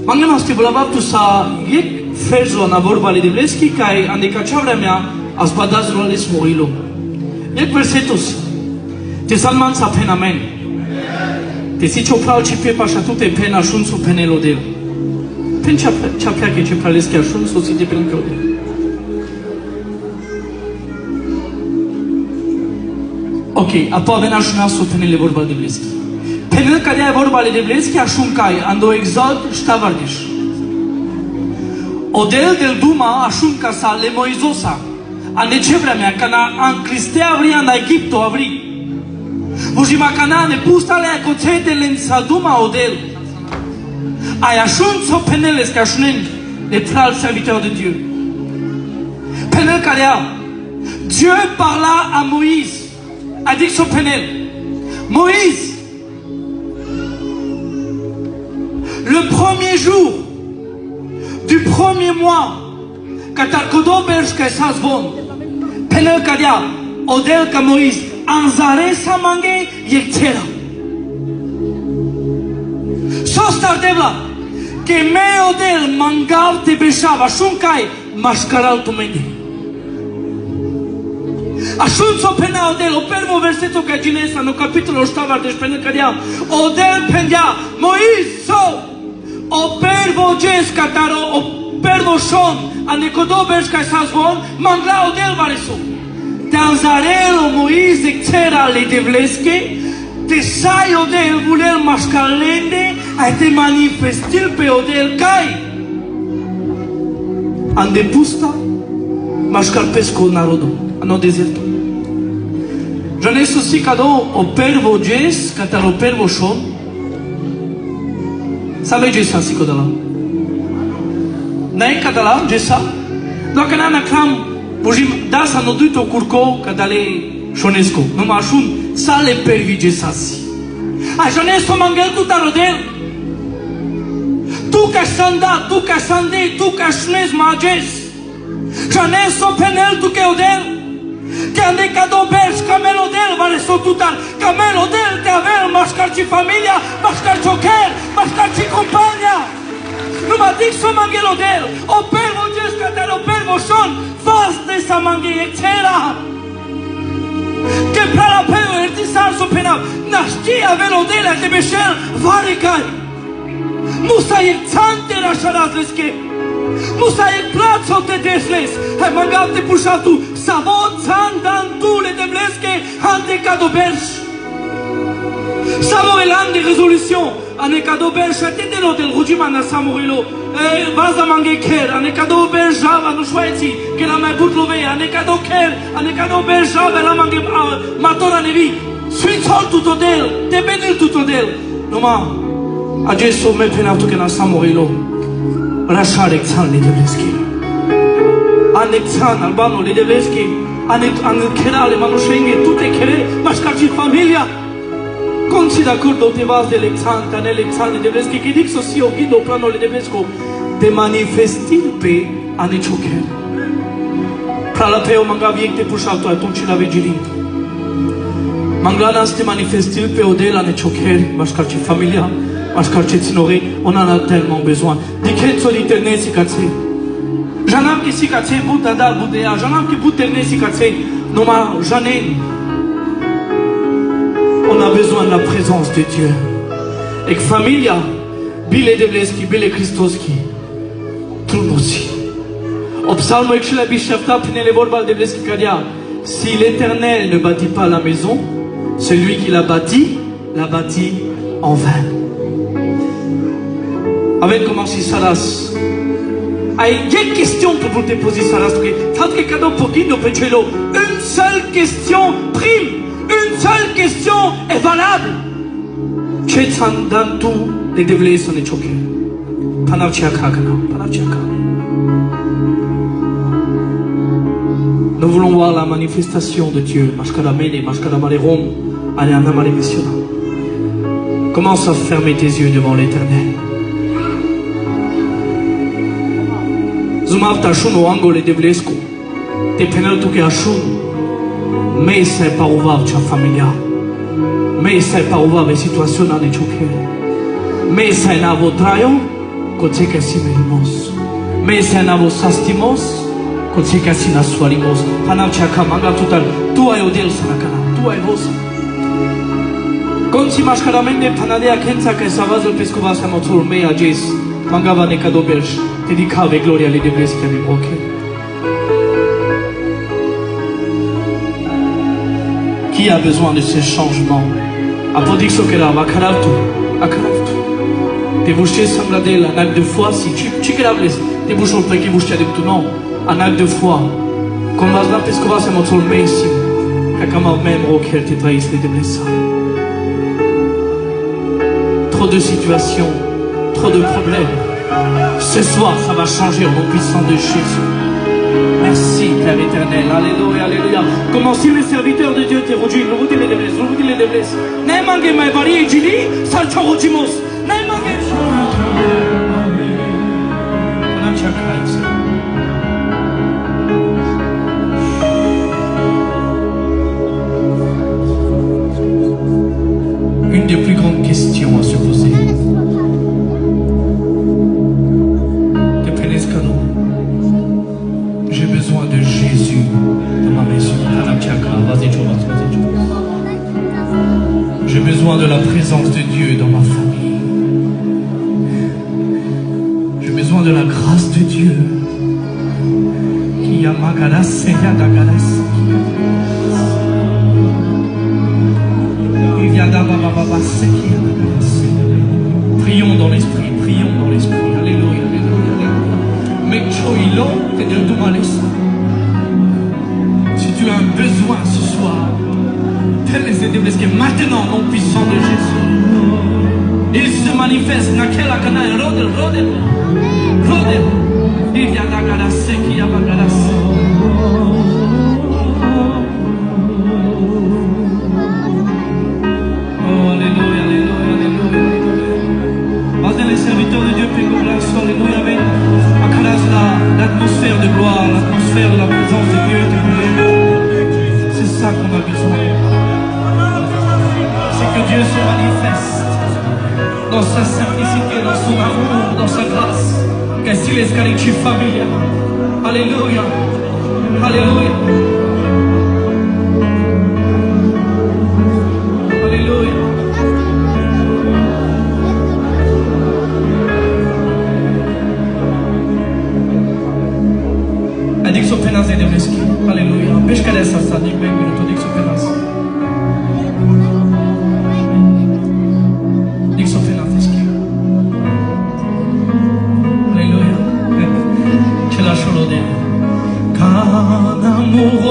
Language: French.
Mangam asti bolabab tu sa yek ferzo na vorbali de bleski kai andeka chavra mea aspadaz roles morilo. Yek versetus. Te salman sa penamen. Te si chopral chipe pasha tu te pena shun su penelo del. Pen chapia ke chipraleski shun su si de penelo del. Ok, apoi avem așa să penele vorba de bleski. Penele care e vorba de bleski așuncai ando exod ștavardiș. Odel del duma așunca sa le moizosa. Ane ce vrea mea, că an Cristea vrea în Egipto avri. Vujima cana ne pusta le acotete în sa duma odel. Ai așun so penele că așunen de pral serviteur de Dieu. Penele care a Dieu parla à Moïse. A dit son penel, Moïse, le premier jour du premier mois, quand tu as codoberge que ça se vend, penel kadia, odel ka Moïse, anzare sa mange yetera. Sostar debla, que me odel mangav te beshava, shunkai mashkaral tu mende. Așunț-o pena odel, o pervo versetul ca Ginesa, no capitolul ștavar, deci pena cadea, odel pendea, Moïse, so, o pervo ges cataro, o pervo șon, a necodoberș ca sazvon, mangla odel varesu. Te anzarelo Moïse, etc. le devleske, te sai odel, vulel mașcalende, ai te manifestil pe odel, cai. Ande pusta, mașcalpesco narodul, ano desertul. J'en ai aussi cadeau au père Vogés, quand tu as le père Vauchon. Ça veut dire ça, si que là. N'est qu'à là, j'ai ça. Donc, on a un clam, pour dans sa note au courco, quand d'aller chonesco. Nous marchons, ça les père Vogés, ça si. Ah, j'en ai son mangel tout à rodel. Tout qu'à sanda, tout qu'à sandé, tout qu'à chnes magès. J'en ai son penel, tout qu'à odel. Când e ca doberș, ca melodel, vale so tutar, ca melodel te avel, mașcarci familia, mașcarci ocher, mașcarci compania. Nu mă dic să mă gelodel, o pervo gesca te o pervo șon, fast de să mă etcera. Că prea la peu ertisar so penam, naștia velodela de beșel, varicari. Musa e țante rașaraz lesche. Musa e plațo te desles, hai mangam te pușatu, savot țandan tu le demleske, ante cadoberș. Samo elan de rezolution, ane cadoberș, atende lo del rugimana samorilo, vaza mange ker, ane cadoberș java nu șoeți, că la mai put love, ane cado ker, ane cadoberș java la mange matora nevi, sfințol tutodel, te benil tutodel. Numa, agesso me penatu că na samorilo. Rasha Alexan Lidevleski. Alexan Albano Lidevleski. Anelchera le manushenge, tutte kere, mascarci familia. Consi d'accordo te vas de Alexan, tan Alexan Lidevleski, che dic sosi o guido plano Lidevlesco, te manifestil pe anechoker. Prala peo mangaviec te pușalto atunci la vigilie. Manglana te manifestil pe odel anechoker, mascarci familia. Mascarci ținori, on en a tellement besoin. Diket soliterne si cațe. Janam ki si cațe, buta da budea, janam ki buterne si cațe. Noma janen. On a besoin de la présence de Dieu. Et familia, bile devleski, bile Christoski. Trunosi. Au psalme que la bichefta pinele vorba devleski cadia. Si l'Éternel ne bâtit pas la maison, celui qui l'a bâti en vain. Avec comment si Saras. Ai des questions pour te poser Saras. Tant que cadeau pour qui nous peut une seule question prime. Une seule question est valable. Chetan dan tu ne devlei să ne choke. Panavchiaka kana, panavchiaka. Nous voulons voir la manifestation de Dieu. Mashkara mene, mashkara malerom, anana male missiona. Commence à fermer tes yeux devant l'Éternel. Zumav tashun o angole de blescu. Te penel tu que ashun. Mei sai paruvav cea familia. Mei sai paruvav e situaționa ne choke. Mei sai navo traio. Kotseka simerimos. Mesenamos astimos. Kotseka sinaswarimos. Hanamchaka manga tutal. Tu ai odel sanakana. Tu ai rosa. Konsi mascaramende panadea kenza que savazul pescovasa motul mea jes. Mangava necadobelch. Dedicave gloria le debesca mi moche. Qui a besoin de ces changements? Apodixo que la vacaraltu. Acaraltu. Te boucher sangladel, un acte de foi, si tu crables, te bouchons le qui bouche de tout nom, un acte de foi. Comme la pescova se motul messim, kakama même roquel te trahisse les déblessats. Trop de situations, trop de problèmes. Ce soir, ça va changer au nom puissant de Jésus. Merci, Père éternel. Alléluia, alléluia. Comment si les serviteurs de Dieu te rejoignent, nous vous dites les déblesses, nous vous dites les déblesses. N'aimangé ma varié, Jili, salchorojimos. N'aimangé. Une des plus grandes questions à se poser. J'ai besoin de Jésus dans ma maison. J'ai besoin de la présence de Dieu dans ma famille. J'ai besoin de la grâce de Dieu. Prions dans l'esprit, prions dans l'esprit. Alléluia, alléluia. Si tu as un besoin ce soir, tel les édéblés que maintenant, nom puissant de Jésus, il se manifeste. Nakela kana rodel, rodel, rodel. Il y a la galasse qui a la galasse. Oh, alléluia, alléluia, alléluia. Vas-y les serviteurs de Dieu, Père, alléluia, amen. L'atmosphère de gloire, l'atmosphère de la présence de Dieu. C'est ça qu'on a besoin. C'est que Dieu se manifeste dans sa simplicité, dans son amour, dans sa grâce. Que si les carici familia. Alléluia. Alléluia. Alléluia. Adixo penas de Deveski. Alléluia. Pescaressa sadik bem minuto adixo penas. Dixo penas deski. Alléluia. Que la cholode. Canamuro.